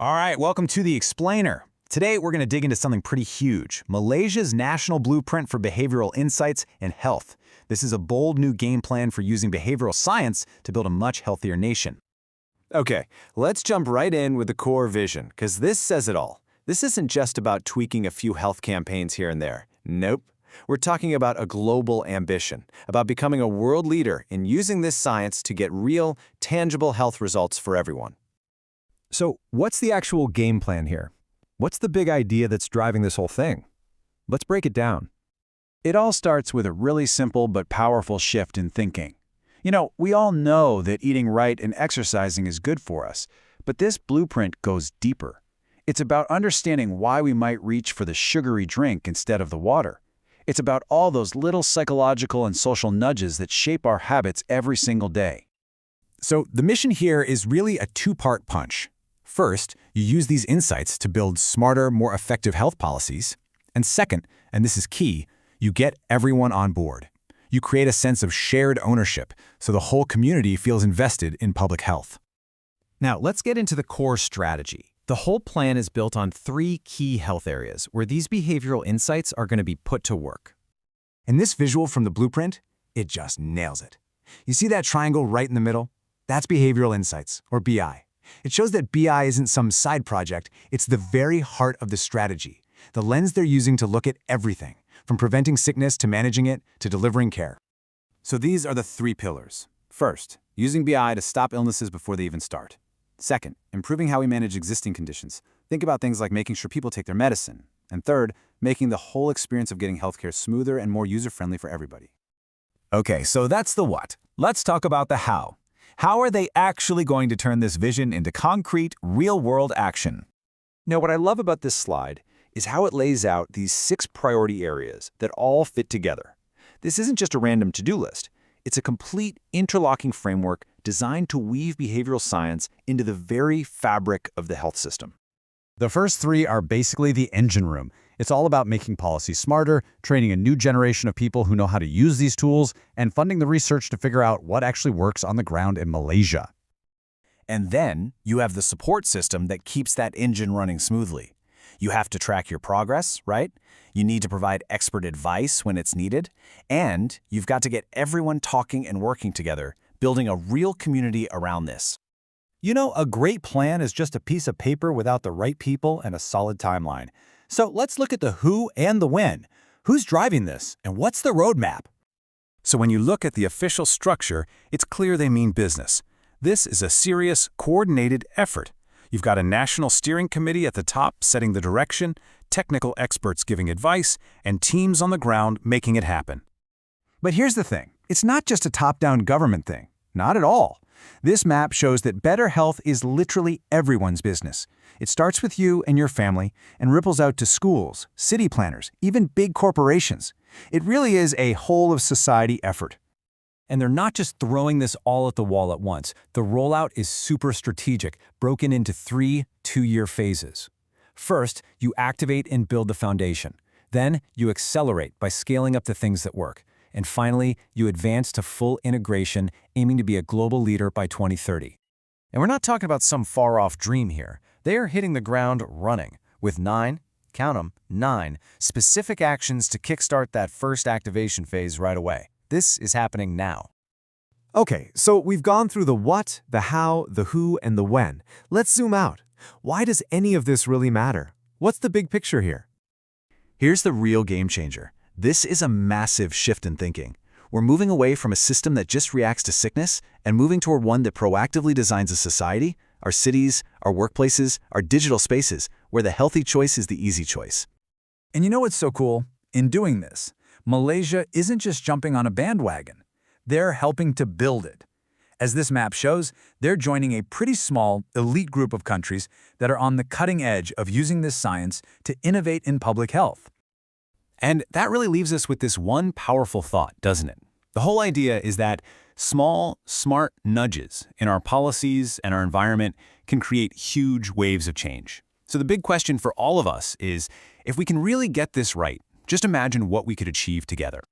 All right, welcome to The Explainer. Today, we're going to dig into something pretty huge, Malaysia's national blueprint for behavioral insights and health. This is a bold new game plan for using behavioral science to build a much healthier nation. Okay, let's jump right in with the core vision, because this says it all. This isn't just about tweaking a few health campaigns here and there. Nope. We're talking about a global ambition, about becoming a world leader in using this science to get real, tangible health results for everyone. So, what's the actual game plan here? What's the big idea that's driving this whole thing? Let's break it down. It all starts with a really simple but powerful shift in thinking. We all know that eating right and exercising is good for us, but this blueprint goes deeper. It's about understanding why we might reach for the sugary drink instead of the water. It's about all those little psychological and social nudges that shape our habits every single day. So the mission here is really a two-part punch. First, you use these insights to build smarter, more effective health policies. And second, and this is key, you get everyone on board. You create a sense of shared ownership, so the whole community feels invested in public health. Now, let's get into the core strategy. The whole plan is built on three key health areas where these behavioral insights are going to be put to work. And this visual from the blueprint, it just nails it. You see that triangle right in the middle? That's behavioral insights, or BI. It shows that BI isn't some side project, it's the very heart of the strategy, the lens they're using to look at everything, from preventing sickness to managing it to delivering care. So these are the three pillars. First, using BI to stop illnesses before they even start. Second, improving how we manage existing conditions. Think about things like making sure people take their medicine. And third, making the whole experience of getting healthcare smoother and more user-friendly for everybody. Okay, so that's the what. Let's talk about the how. How are they actually going to turn this vision into concrete, real-world action? Now, what I love about this slide is how it lays out these 6 priority areas that all fit together. This isn't just a random to-do list. It's a complete interlocking framework designed to weave behavioral science into the very fabric of the health system. The first 3 are basically the engine room. It's all about making policy smarter, training a new generation of people who know how to use these tools, and funding the research to figure out what actually works on the ground in Malaysia. And then you have the support system that keeps that engine running smoothly. You have to track your progress, right? You need to provide expert advice when it's needed. And you've got to get everyone talking and working together, building a real community around this. A great plan is just a piece of paper without the right people and a solid timeline. So let's look at the who and the when. Who's driving this, and what's the roadmap? So when you look at the official structure, it's clear they mean business. This is a serious, coordinated effort. You've got a national steering committee at the top setting the direction, technical experts giving advice, and teams on the ground making it happen. But here's the thing. It's not just a top-down government thing. Not at all. This map shows that better health is literally everyone's business. It starts with you and your family and ripples out to schools, city planners, even big corporations. It really is a whole-of-society effort. And they're not just throwing this all at the wall at once. The rollout is super strategic, broken into 3 two-year phases. First, you activate and build the foundation. Then, you accelerate by scaling up the things that work. And finally, you advance to full integration, aiming to be a global leader by 2030. And we're not talking about some far-off dream here. They are hitting the ground running, with 9, count 'em, 9, specific actions to kickstart that first activation phase right away. This is happening now. Okay, so we've gone through the what, the how, the who, and the when. Let's zoom out. Why does any of this really matter? What's the big picture here? Here's the real game changer. This is a massive shift in thinking. We're moving away from a system that just reacts to sickness and moving toward one that proactively designs a society, our cities, our workplaces, our digital spaces, where the healthy choice is the easy choice. And you know what's so cool? In doing this, Malaysia isn't just jumping on a bandwagon. They're helping to build it. As this map shows, they're joining a pretty small, elite group of countries that are on the cutting edge of using this science to innovate in public health. And that really leaves us with this one powerful thought, doesn't it? The whole idea is that small, smart nudges in our policies and our environment can create huge waves of change. So the big question for all of us is, if we can really get this right, just imagine what we could achieve together.